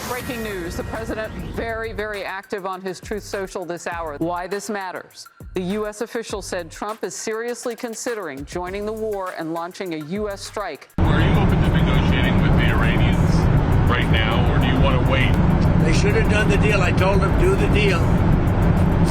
Breaking news. The president very active on his Truth Social this hour. Why this matters. The U.S. official said Trump is seriously considering joining the war and launching a U.S. strike. Are you open to negotiating with the Iranians right now, or do you want to wait? They should have done the deal. I told them, do the deal.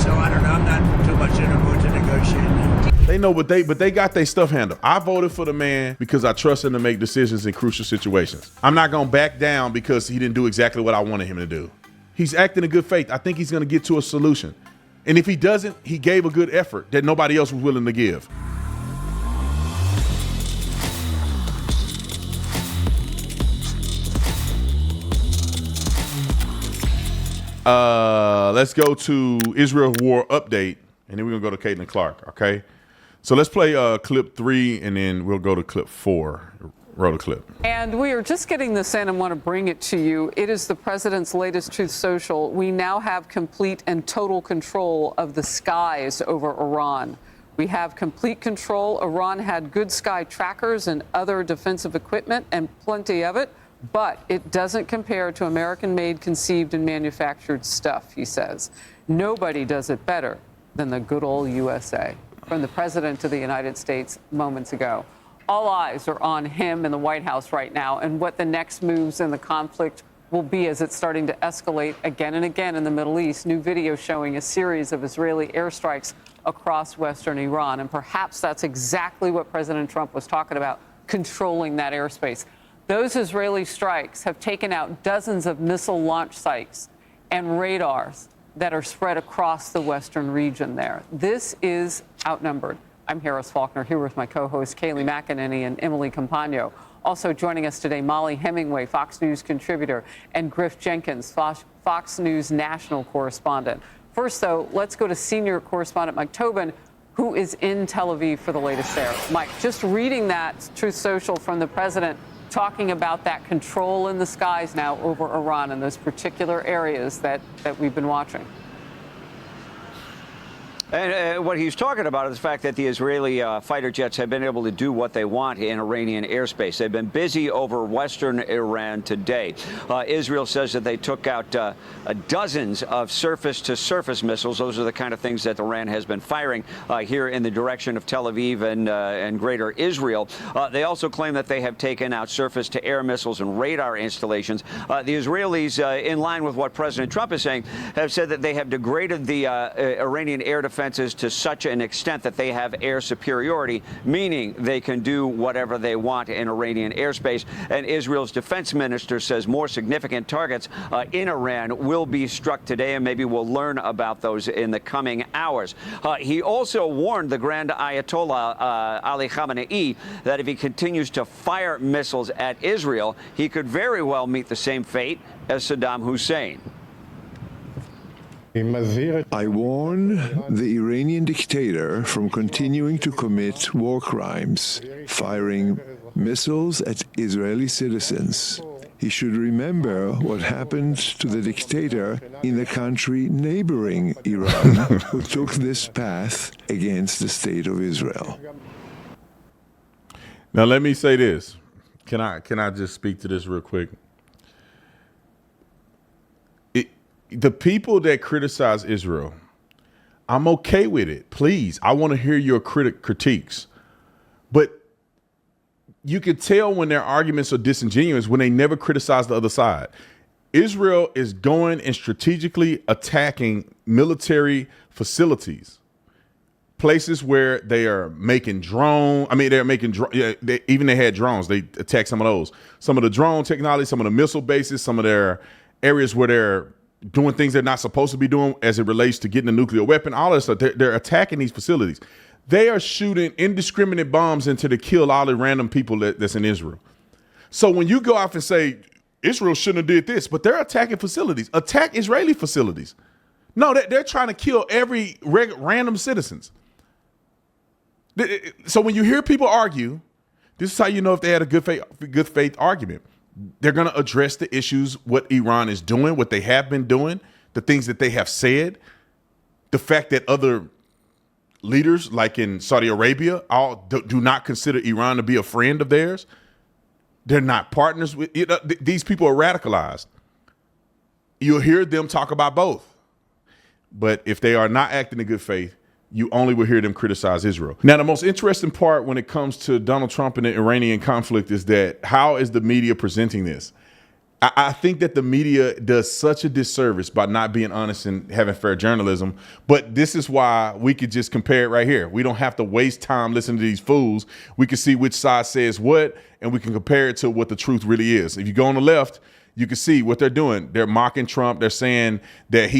So I don't know. I'm not too much in a mood to negotiate now. They know, but they got their stuff handled. I voted for the man because I trust him to make decisions in crucial situations. I'm not going to back down because he didn't do exactly what I wanted him to do. He's acting in good faith. I think he's going to get to a solution. And if he doesn't, he gave a good effort that nobody else was willing to give. Let's go to Israel war update, and then we're going to go to Caitlin Clark, okay? So let's play clip 3, and then we'll go to clip 4. Roll the clip. And we are just getting this in and want to bring it to you. It is the president's latest Truth Social. We now have complete and total control of the skies over Iran. We have complete control. Iran had good sky trackers and other defensive equipment, and plenty of it, but it doesn't compare to American-made, conceived, and manufactured stuff, he says. Nobody does it better than the good old USA. From the president of the United States moments ago. All eyes are on him in the White House right now and what the next moves in the conflict will be as it's starting to escalate again and again in the Middle East. New video showing a series of Israeli airstrikes across western Iran. And perhaps that's exactly what President Trump was talking about, controlling that airspace. Those Israeli strikes have taken out dozens of missile launch sites and radars that are spread across the western region there. This is outnumbered. I'm Harris Faulkner here with my co-hosts Kayleigh McEnany and Emily Compagno. Also joining us today, Molly Hemingway, Fox News contributor, and Griff Jenkins, Fox News national correspondent. First, though, let's go to senior correspondent Mike Tobin, who is in Tel Aviv for the latest there. Mike, just reading that Truth Social from the president, talking about that control in the skies now over Iran and those particular areas that we've been watching. And what he's talking about is the fact that the Israeli fighter jets have been able to do what they want in Iranian airspace. They've been busy over western Iran today. Israel says that they took out dozens of surface-to-surface missiles. Those are the kind of things that Iran has been firing here in the direction of Tel Aviv and greater Israel. They also claim that they have taken out surface-to-air missiles and radar installations. The Israelis, in line with what President Trump is saying, have said that they have degraded the Iranian air defense to such an extent that they have air superiority, meaning they can do whatever they want in Iranian airspace. And Israel's defense minister says more significant targets in Iran will be struck today, and maybe we'll learn about those in the coming hours. He also warned the Grand Ayatollah Ali Khamenei that if he continues to fire missiles at Israel, he could very well meet the same fate as Saddam Hussein. I warn the Iranian dictator from continuing to commit war crimes, firing missiles at Israeli citizens. He should remember what happened to the dictator in the country neighboring Iran, who took this path against the state of Israel. Now, let me say this. Can I just speak to this real quick? The people that criticize Israel, I'm okay with it. Please, I want to hear your critiques. But you can tell when their arguments are disingenuous when they never criticize the other side. Israel is going and strategically attacking military facilities, places where they are making drones. I mean, they're making they had drones. They attacked some of those. Some of the drone technology, some of the missile bases, some of their areas where they're doing things they're not supposed to be doing as it relates to getting a nuclear weapon, all this stuff. They're attacking these facilities. They are shooting indiscriminate bombs into to kill all the random people that's in Israel. So when you go off and say, Israel shouldn't have did this, but they're attacking facilities, attack Israeli facilities. No, they're trying to kill every random citizens. So when you hear people argue, this is how you know if they had a good faith argument. They're going to address the issues, what Iran is doing, what they have been doing, the things that they have said, the fact that other leaders, like in Saudi Arabia, all do not consider Iran to be a friend of theirs. They're not partners with these people are radicalized. you'll hear them talk about both. But if they are not acting in good faith, you only will hear them criticize Israel. Now, the most interesting part when it comes to Donald Trump and the Iranian conflict is that how is the media presenting this? I think that the media does such a disservice by not being honest and having fair journalism. But this is why we could just compare it right here. We don't have to waste time listening to these fools. We can see which side says what, and we can compare it to what the truth really is. If you go on the left, you can see what they're doing. They're mocking Trump. They're saying that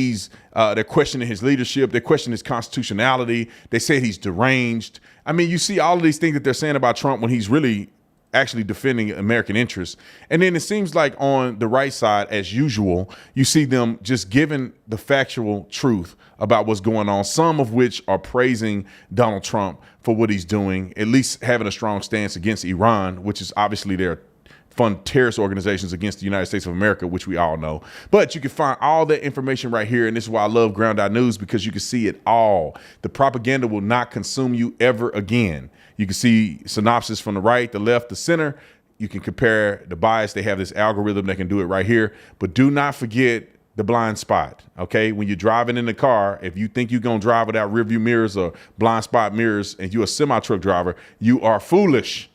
they're questioning his leadership. They're questioning his constitutionality. They say he's deranged. I mean, you see all of these things that they're saying about Trump when he's really actually defending American interests. And then it seems like on the right side, as usual, you see them just giving the factual truth about what's going on, some of which are praising Donald Trump for what he's doing, at least having a strong stance against Iran, which is obviously their fund terrorist organizations against the United States of America, which we all know. But you can find all that information right here. And this is why I love Ground News, because you can see it all. The propaganda will not consume you ever again. You can see synopsis from the right, the left, the center. You can compare the bias. They have this algorithm that can do it right here. But do not forget the blind spot. Okay, when you're driving in the car, if you think you're going to drive without rearview mirrors or blind spot mirrors and you're a semi-truck driver, you are foolish.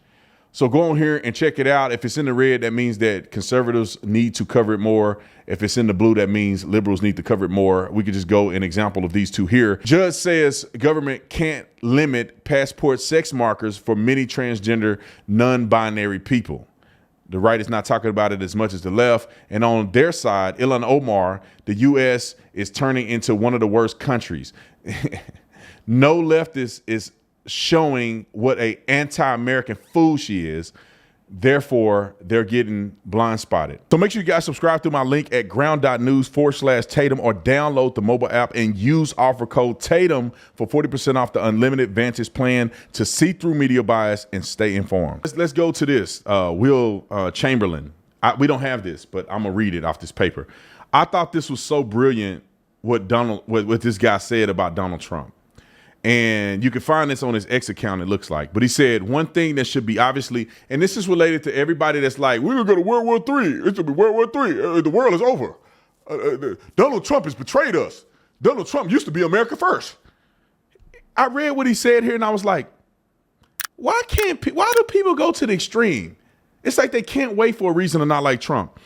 So go on here and check it out. If it's in the red, that means that conservatives need to cover it more. If it's in the blue, that means liberals need to cover it more. We could just go an example of these two here. Judge says government can't limit passport sex markers for many transgender, non-binary people. The right is not talking about it as much as the left. And on their side, Ilhan Omar, the U.S. is turning into one of the worst countries. No leftist is showing what a anti-American fool she is. Therefore, they're getting blind spotted. So make sure you guys subscribe through my link at ground.news/Tatum or download the mobile app and use offer code Tatum for 40% off the unlimited Vantage plan to see through media bias and stay informed. Let's go to this. Will Chamberlain. We don't have this, but I'm gonna read it off this paper. I thought this was so brilliant what this guy said about Donald Trump. And you can find this on his X account, it looks like. But he said one thing that should be obviously, and this is related to everybody that's like, we're going to go to World War III. It's going to be World War III. The world is over. Donald Trump has betrayed us. Donald Trump used to be America first. I read what he said here and I was like, why do people go to the extreme? It's like they can't wait for a reason to not like Trump.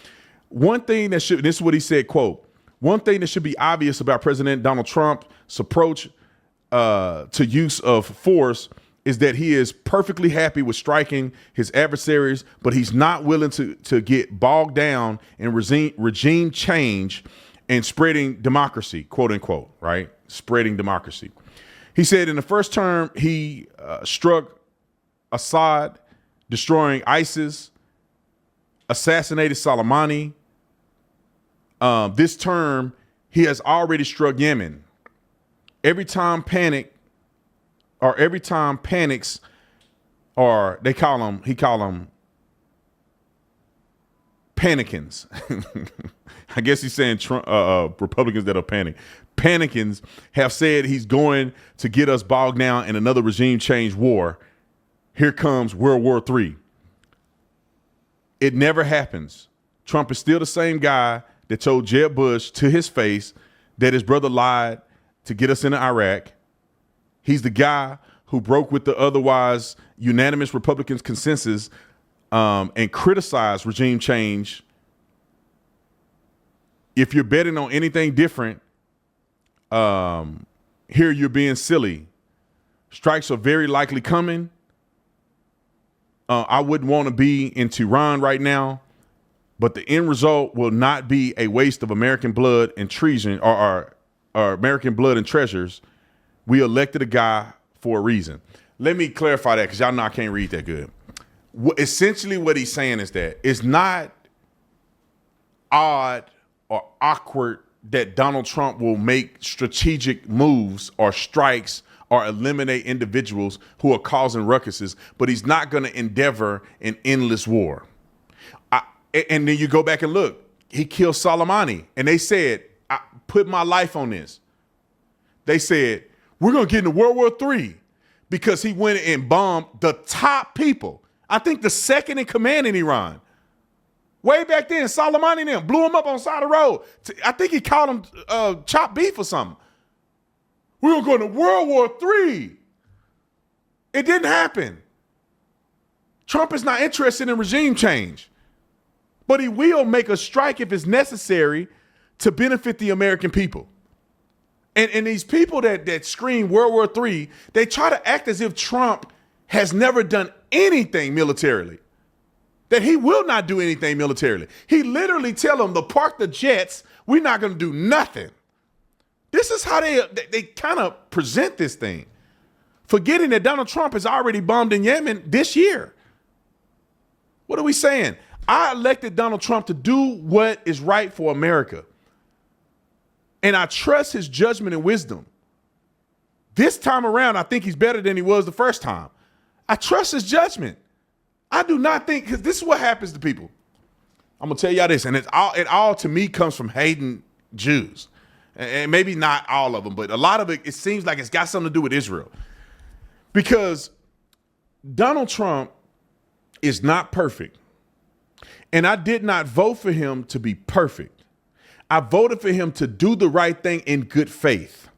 One thing that should, this is what he said, quote, one thing that should be obvious about President Donald Trump's approach to use of force is that he is perfectly happy with striking his adversaries, but he's not willing to get bogged down in regime change and spreading democracy, quote unquote, right? Spreading democracy. He said in the first term, he struck Assad, destroying ISIS, assassinated Soleimani. This term, he has already struck Yemen. Every time panics, or he call them panicans. I guess he's saying Republicans that are panicans have said he's going to get us bogged down in another regime change war. Here comes World War III. It never happens. Trump is still the same guy that told Jeb Bush to his face that his brother lied to get us into Iraq. He's the guy who broke with the otherwise unanimous Republicans' consensus and criticized regime change. If you're betting on anything different, here you're being silly. Strikes are very likely coming. I wouldn't want to be in Tehran right now, but the end result will not be a waste of American blood and treason or American blood and treasures. We elected a guy for a reason. Let me clarify that because y'all know I can't read that good. Essentially what he's saying is that it's not odd or awkward that Donald Trump will make strategic moves or strikes or eliminate individuals who are causing ruckuses, but he's not going to endeavor an endless war. And then you go back and look, he killed Soleimani, and they said, I put my life on this. They said, we're going to get into World War III because he went and bombed the top people. I think the second in command in Iran. Way back then, Soleimani and them blew him up on the side of the road. I think he called him chopped beef or something. We were going to World War III. It didn't happen. Trump is not interested in regime change. But he will make a strike if it's necessary to benefit the American people. And these people that scream World War III, they try to act as if Trump has never done anything militarily. That he will not do anything militarily. He literally tell them to park the jets. We're not going to do nothing. This is how they kind of present this thing. Forgetting that Donald Trump has already bombed in Yemen this year. What are we saying? I elected Donald Trump to do what is right for America. And I trust his judgment and wisdom. This time around, I think he's better than he was the first time. I trust his judgment. I do not think, because this is what happens to people. I'm going to tell y'all this, and it all to me comes from hating Jews. And maybe not all of them, but a lot of it seems like it's got something to do with Israel. Because Donald Trump is not perfect. And I did not vote for him to be perfect. I voted for him to do the right thing in good faith.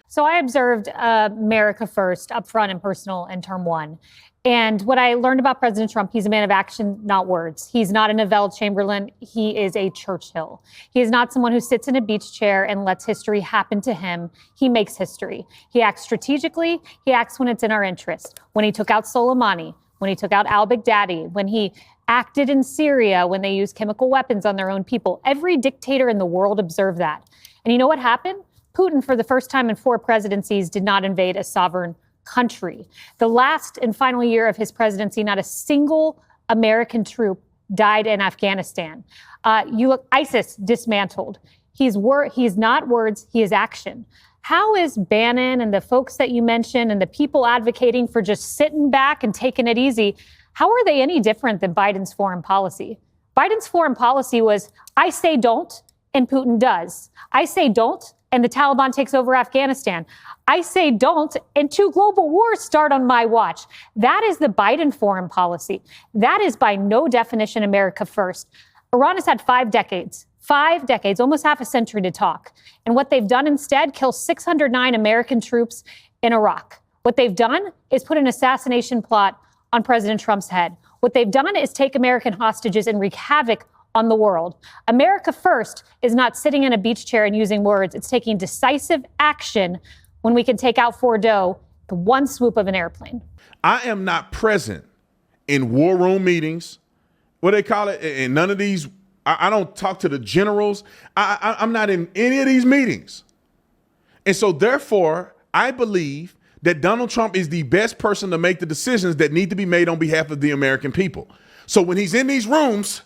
So I observed America First up front and personal in term one. And what I learned about President Trump, he's a man of action, not words. He's not a Neville Chamberlain. He is a Churchill. He is not someone who sits in a beach chair and lets history happen to him. He makes history. He acts strategically. He acts when it's in our interest. When he took out Soleimani, when he took out al-Baghdadi, when he acted in Syria, when they used chemical weapons on their own people. Every dictator in the world observed that. And you know what happened? Putin, for the first time in 4 presidencies, did not invade a sovereign country. The last and final year of his presidency, not a single American troop died in Afghanistan. You look, ISIS dismantled. He's not words, he is action. How is Bannon and the folks that you mentioned and the people advocating for just sitting back and taking it easy, how are they any different than Biden's foreign policy? Biden's foreign policy was, I say don't, and Putin does. I say don't, and the Taliban takes over Afghanistan. I say don't, and 2 global wars start on my watch. That is the Biden foreign policy. That is by no definition America first. Iran has had 5 decades, almost half a century to talk. And what they've done instead, kill 609 American troops in Iraq. What they've done is put an assassination plot on President Trump's head. What they've done is take American hostages and wreak havoc on the world. America first is not sitting in a beach chair and using words. It's taking decisive action when we can take out Fordo, the one swoop of an airplane. I am not present in war room meetings, what they call it, in none of these. I don't talk to the generals. I'm not in any of these meetings. And so therefore, I believe that Donald Trump is the best person to make the decisions that need to be made on behalf of the American people. So when he's in these rooms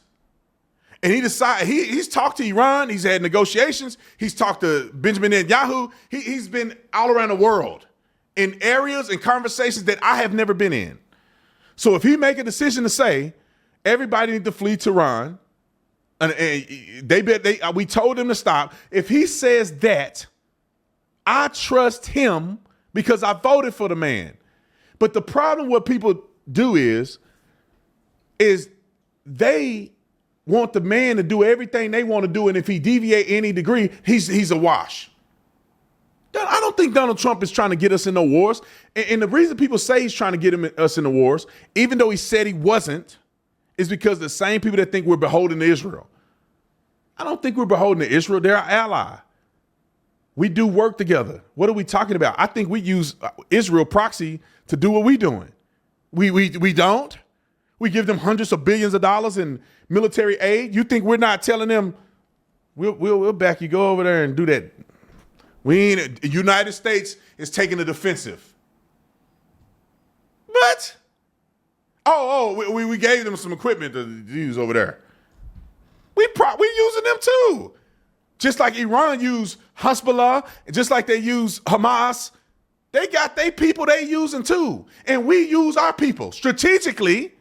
and he's talked to Iran, he's had negotiations, he's talked to Benjamin Netanyahu, he's been all around the world in areas and conversations that I have never been in. So if he make a decision to say, everybody need to flee to Iran, and we told him to stop. If he says that, I trust him because I voted for the man. But the problem what people do is they want the man to do everything they want to do, and if he deviate any degree, he's a wash. I don't think Donald Trump is trying to get us in no wars. And the reason people say he's trying to get us in the wars, even though he said he wasn't, is because the same people that think we're beholden to Israel. I don't think we're beholden to Israel. They're our ally. We do work together. What are we talking about? I think we use Israel Proxy to do what we're doing. We don't. We give them hundreds of billions of dollars in military aid. You think we're not telling them, we'll back you, go over there and do that. The United States is taking the defensive. What? We gave them some equipment to use over there. We using them too. Just like Iran used Hezbollah, just like they use Hamas, they got their people they using too. And we use our people. Strategically,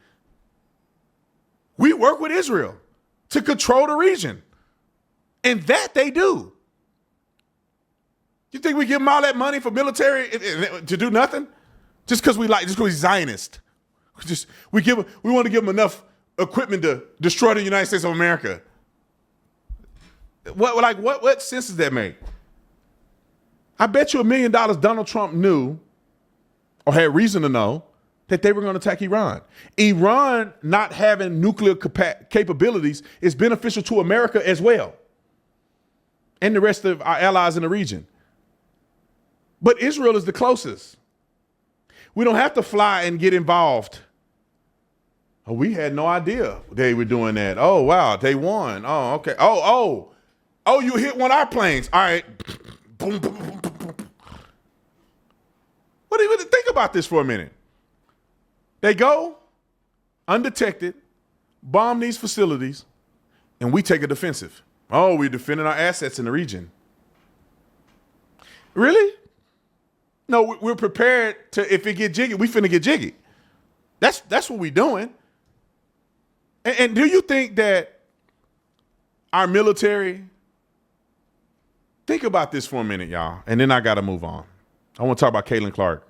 we work with Israel to control the region. And that they do. You think we give them all that money for military to do nothing? Just because we're Zionist. We want to give them enough equipment to destroy the United States of America. What sense does that make? I bet you $1 million Donald Trump knew or had reason to know that they were going to attack Iran. Iran not having nuclear capabilities is beneficial to America as well, and the rest of our allies in the region. But Israel is the closest. We don't have to fly and get involved. Oh, we had no idea they were doing that. Oh, wow, they won. Oh, okay. Oh, you hit one of our planes. All right. Boom, boom, boom, boom, boom. What do you think about this for a minute? They go undetected, bomb these facilities, and we take a defensive. Oh, we're defending our assets in the region. Really? No, we're prepared to, if it get jiggy, we finna get jiggy. That's what we're doing. And do you think that our military, think about this for a minute, y'all, and then I got to move on. I want to talk about Caitlin Clark.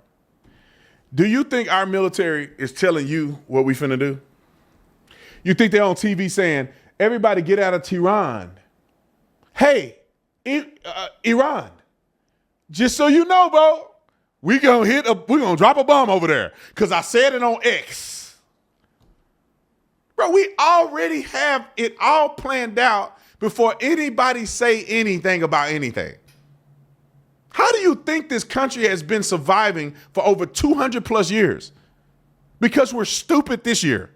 Do you think our military is telling you what we finna do? You think they're on TV saying, everybody get out of Tehran. Hey, Iran, just so you know, bro, we're gonna drop a bomb over there because I said it on X. Bro, we already have it all planned out before anybody say anything about anything. How do you think this country has been surviving for over 200 plus years? Because we're stupid this year.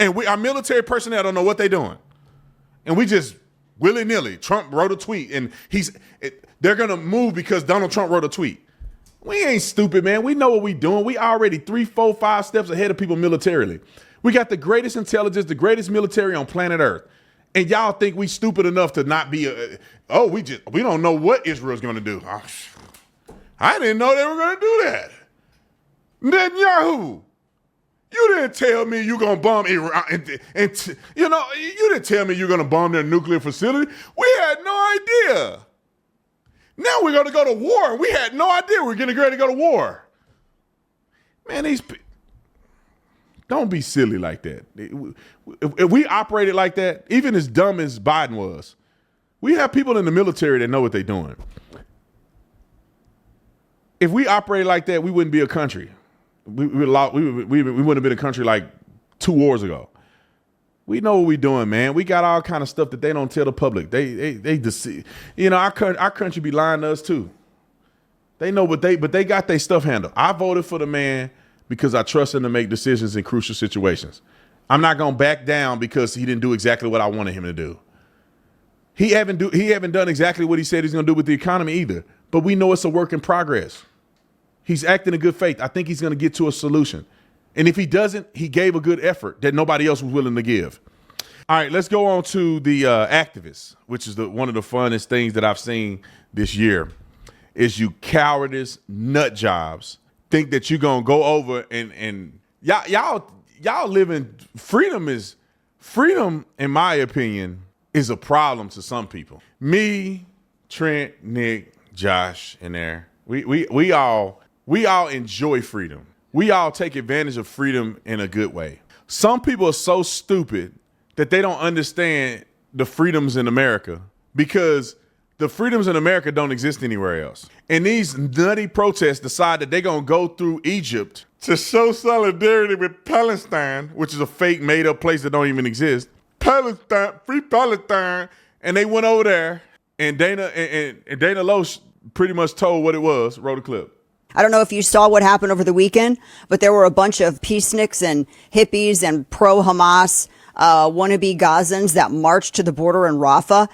And our military personnel don't know what they're doing. And we just willy-nilly, Trump wrote a tweet and they're going to move because Donald Trump wrote a tweet. We ain't stupid, man. We know what we're doing. We already 3, 4, 5 steps ahead of people militarily. We got the greatest intelligence, the greatest military on planet Earth. And y'all think we stupid enough to not be we don't know what Israel's going to do. I didn't know they were going to do that. Netanyahu, you didn't tell me you're going to bomb Iran. You didn't tell me you're going to bomb their nuclear facility. We had no idea. Now we're going to go to war. We had no idea we're getting ready to go to war. Man, don't be silly like that. If we operated like that, even as dumb as Biden was, we have people in the military that know what they're doing. If we operated like that, we wouldn't be a country. We wouldn't have been a country like 2 wars ago. We know what we're doing, man. We got all kind of stuff that they don't tell the public. They deceive. Our country be lying to us too. They know but they got their stuff handled. I voted for the man because I trust him to make decisions in crucial situations. I'm not going to back down because he didn't do exactly what I wanted him to do. He haven't done exactly what he said he's going to do with the economy either. But we know it's a work in progress. He's acting in good faith. I think he's going to get to a solution. And if he doesn't, he gave a good effort that nobody else was willing to give. All right, let's go on to the activists, which is one of the funnest things that I've seen this year, is you cowardice nut jobs think that you're going to go over and y'all living freedom, in my opinion, is a problem to some people. Me, Trent, Nick, Josh, and there. We all enjoy freedom. We all take advantage of freedom in a good way. Some people are so stupid that they don't understand the freedoms in America because the freedoms in America don't exist anywhere else. And these nutty protests decide that they're going to go through Egypt to show solidarity with Palestine, which is a fake made up place that don't even exist. Palestine, free Palestine. And they went over there and Dana Loesch pretty much told what it was, wrote a clip. I don't know if you saw what happened over the weekend, but there were a bunch of peaceniks and hippies and pro-Hamas wannabe Gazans that marched to the border in Rafah,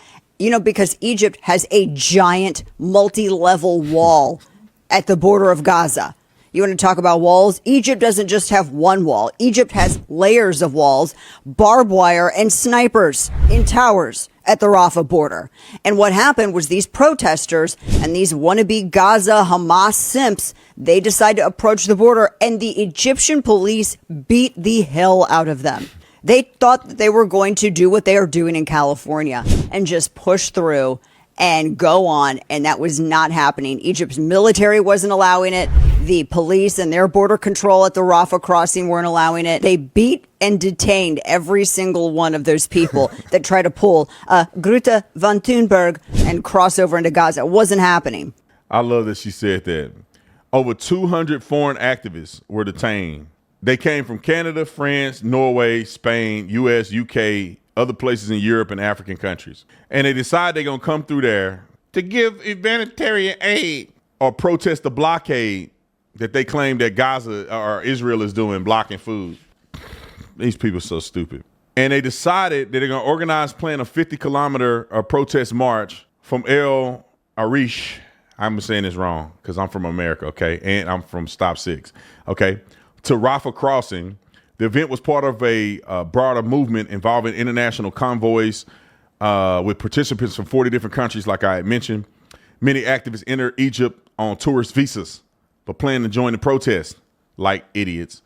because Egypt has a giant multi-level wall at the border of Gaza. You want to talk about walls? Egypt doesn't just have one wall. Egypt has layers of walls, barbed wire, and snipers in towers at the Rafah border. And what happened was these protesters and these wannabe Gaza Hamas simps, they decided to approach the border, and the Egyptian police beat the hell out of them. They thought that they were going to do what they are doing in California and just push through and go on, and that was not happening. Egypt's military wasn't allowing it. The police and their border control at the Rafah crossing weren't allowing it. They beat and detained every single one of those people that try to pull Greta von Thunberg and cross over into Gaza. It wasn't happening. I love that she said that. Over 200 foreign activists were detained. They came from Canada, France, Norway, Spain, U.S., U.K., other places in Europe and African countries. And they decide they're going to come through there to give humanitarian aid or protest the blockade that they claim that Gaza or Israel is doing, blocking food. These people are so stupid. And they decided that they're going to plan a 50-kilometer protest march from El Arish. I'm saying this wrong because I'm from America, okay? And I'm from Stop 6, okay? To Rafah crossing. The event was part of a broader movement involving international convoys with participants from 40 different countries, like I had mentioned. Many activists enter Egypt on tourist visas, but plan to join the protest like idiots.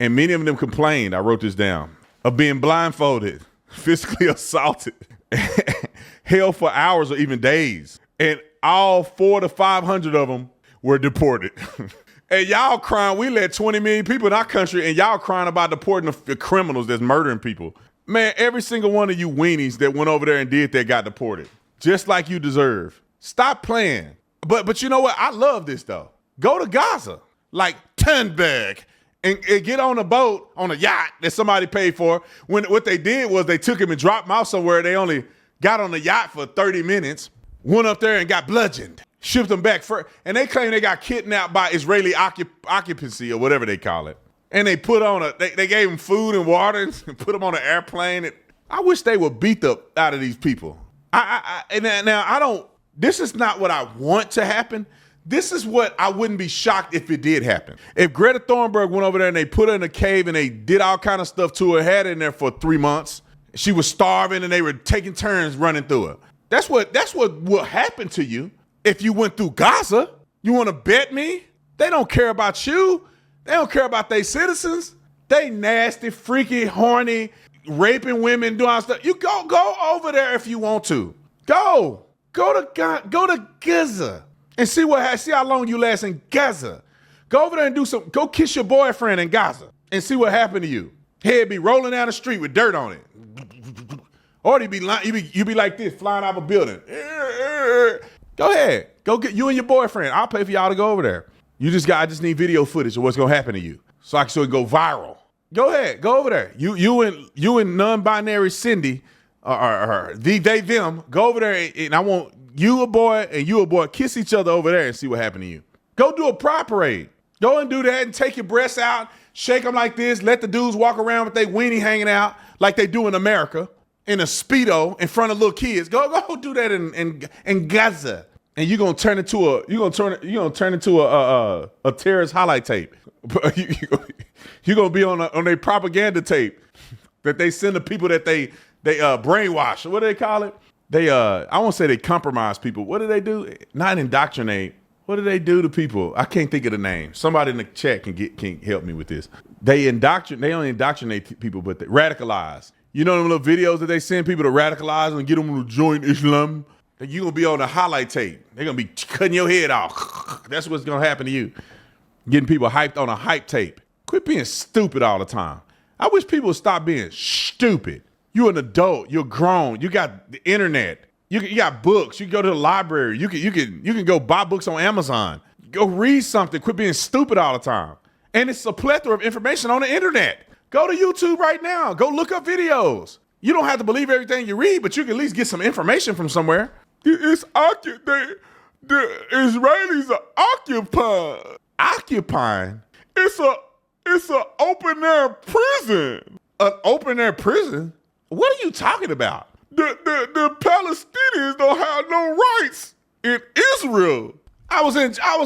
And many of them complained, I wrote this down, of being blindfolded, physically assaulted, held for hours or even days. And all 400 to 500 of them were deported. And y'all crying, we let 20 million people in our country, and y'all crying about deporting the criminals that's murdering people. Man, every single one of you weenies that went over there and did that got deported, just like you deserve. Stop playing. But you know what? I love this, though. Go to Gaza, like Thunberg, and get on a boat, on a yacht that somebody paid for. When what they did was they took him and dropped him off somewhere. They only got on the yacht for 30 minutes, went up there and got bludgeoned. Shipped them back and they claim they got kidnapped by Israeli occupancy or whatever they call it. And they put on they gave them food and water and put them on an airplane. I wish they would beat the out of these people. This is not what I want to happen. This is what I wouldn't be shocked if it did happen. If Greta Thunberg went over there and they put her in a cave and they did all kind of stuff to her, had her in there for 3 months. She was starving and they were taking turns running through her. That's what will happen to you. If you went through Gaza, you want to bet me? They don't care about you. They don't care about their citizens. They nasty, freaky, horny, raping women, doing stuff. You go over there if you want to. Go to Gaza and see how long you last in Gaza. Go over there and go kiss your boyfriend in Gaza and see what happened to you. Head be rolling down the street with dirt on it. Or you be like this, flying out of a building. Go ahead. Go get you and your boyfriend. I'll pay for y'all to go over there. I just need video footage of what's gonna happen to you. So it can go viral. Go ahead. Go over there. You and non-binary Cindy or they them, go over there and I want you a boy kiss each other over there and see what happened to you. Go do a pride parade. Go and do that and take your breasts out, shake them like this, let the dudes walk around with their weenie hanging out like they do in America. In a Speedo in front of little kids. Go do that in Gaza. And you're gonna turn into a terrorist highlight tape. You're gonna be on their propaganda tape that they send to people that they brainwash. What do they call it? I won't say they compromise people. What do they do? Not indoctrinate. What do they do to people? I can't think of the name. Somebody in the chat can help me with this. They only indoctrinate people, but they radicalize. You know them little videos that they send people to radicalize and get them to join Islam? You're going to be on a highlight tape. They're going to be cutting your head off. That's what's going to happen to you. Getting people hyped on a hype tape. Quit being stupid all the time. I wish people would stop being stupid. You're an adult. You're grown. You got the internet. You got books. You can go to the library. You can go buy books on Amazon. Go read something. Quit being stupid all the time. And it's a plethora of information on the internet. Go to YouTube right now. Go look up videos. You don't have to believe everything you read, but you can at least get some information from somewhere. The Israelis are occupying. It's a open air prison. An open air prison? What are you talking about? The Palestinians don't have no rights in Israel. I was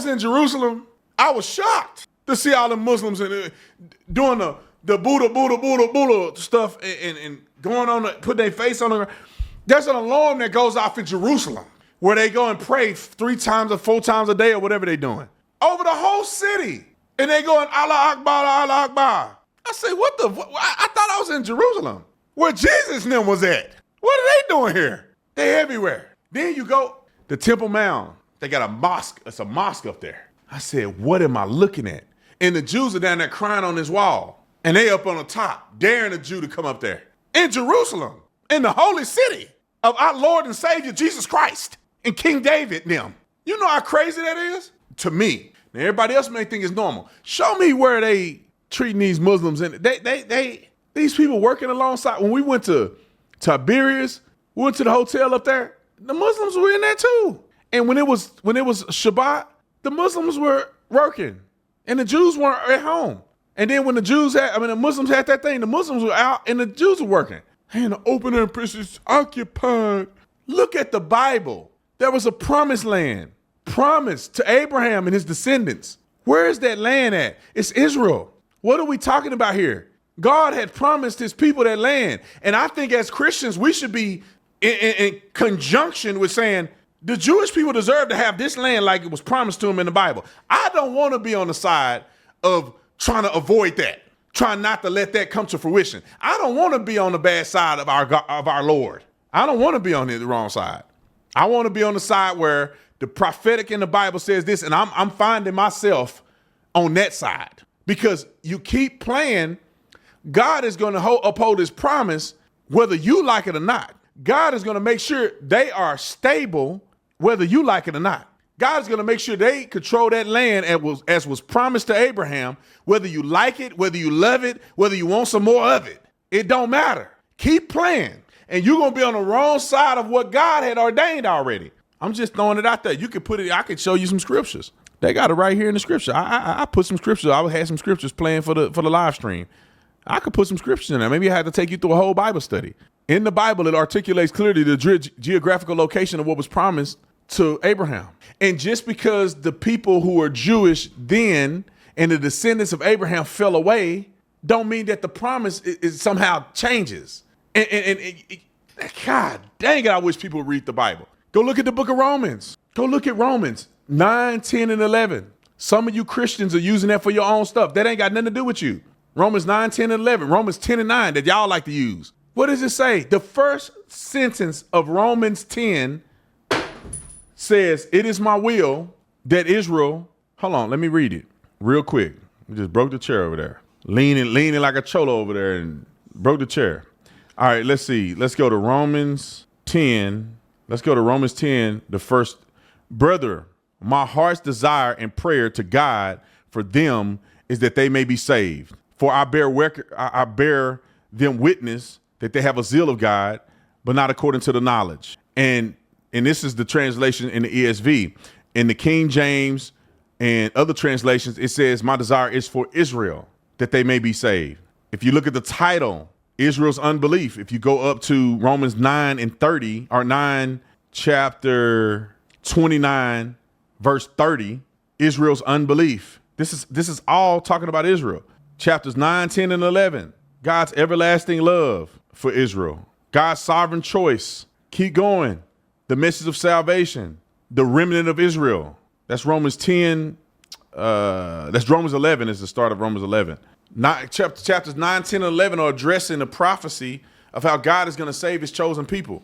in Jerusalem. I was shocked to see all the Muslims doing the Buddha stuff and going on, putting their face on the ground. There's an alarm that goes off in Jerusalem where they go and pray 3 times or 4 times a day or whatever they're doing. Over the whole city. And they going, Allah Akbar, Allah Akbar. I say, I thought I was in Jerusalem where Jesus and them was at. What are they doing here? They everywhere. Then you go, the Temple Mount. They got a mosque. It's a mosque up there. I said, what am I looking at? And the Jews are down there crying on this wall. And they up on the top, daring a Jew to come up there. In Jerusalem, in the holy city of our Lord and Savior, Jesus Christ, and King David and them. You know how crazy that is? To me. Now, everybody else may think it's normal. Show me where they treating these Muslims. And these people working alongside. When we went to Tiberias, we went to the hotel up there, the Muslims were in there too. And when it was Shabbat, the Muslims were working and the Jews weren't at home. And then when the Muslims had that thing, the Muslims were out and the Jews were working. And the open air prisons occupied. Look at the Bible. There was a promised land, promised to Abraham and his descendants. Where is that land at? It's Israel. What are we talking about here? God had promised his people that land. And I think as Christians, we should be in conjunction with saying, the Jewish people deserve to have this land like it was promised to them in the Bible. I don't want to be on the side of trying to avoid that, trying not to let that come to fruition. I don't want to be on the bad side of our Lord. I don't want to be on the wrong side. I want to be on the side where the prophetic in the Bible says this, and I'm finding myself on that side. Because you keep playing, God is going to uphold his promise whether you like it or not. God is going to make sure they are stable whether you like it or not. God is going to make sure they control that land as was promised to Abraham, whether you like it, whether you love it, whether you want some more of it. It don't matter. Keep playing. And you're going to be on the wrong side of what God had ordained already. I'm just throwing it out there. You could put it, I could show you some scriptures. They got it right here in the scripture. I put some scriptures. I had some scriptures playing for the live stream. I could put some scriptures in there. Maybe I had to take you through a whole Bible study. In the Bible, it articulates clearly the geographical location of what was promised to Abraham. And just because the people who were Jewish then and the descendants of Abraham fell away, don't mean that the promise is somehow changes. And God dang it, I wish people would read the Bible. Go look at the book of Romans. Go look at Romans 9, 10, and 11. Some of you Christians are using that for your own stuff. That ain't got nothing to do with you. Romans 9, 10, and 11. Romans 10 and 9 that y'all like to use. What does it say? The first sentence of Romans 10 says, it is my will that Israel, hold on, let me read it real quick. We just broke the chair over there. Leaning like a cholo over there and broke the chair. All right, let's see. Let's go to Romans 10. Let's go to Romans 10, the first. Brother, my heart's desire and prayer to God for them is that they may be saved. For I bear them witness that they have a zeal of God, but not according to the knowledge. And this is the translation in the ESV. In the King James and other translations, it says, my desire is for Israel, that they may be saved. If you look at the title, Israel's unbelief, if you go up to Romans 9 and 30, or 9 chapter 29, verse 30, Israel's unbelief. This is all talking about Israel. Chapters 9, 10, and 11, God's everlasting love for Israel, God's sovereign choice. Keep going. The message of salvation, the remnant of Israel. That's Romans 10. That's Romans 11 is the start of Romans 11. Chapters 9, 10, and 11 are addressing the prophecy of how God is going to save his chosen people.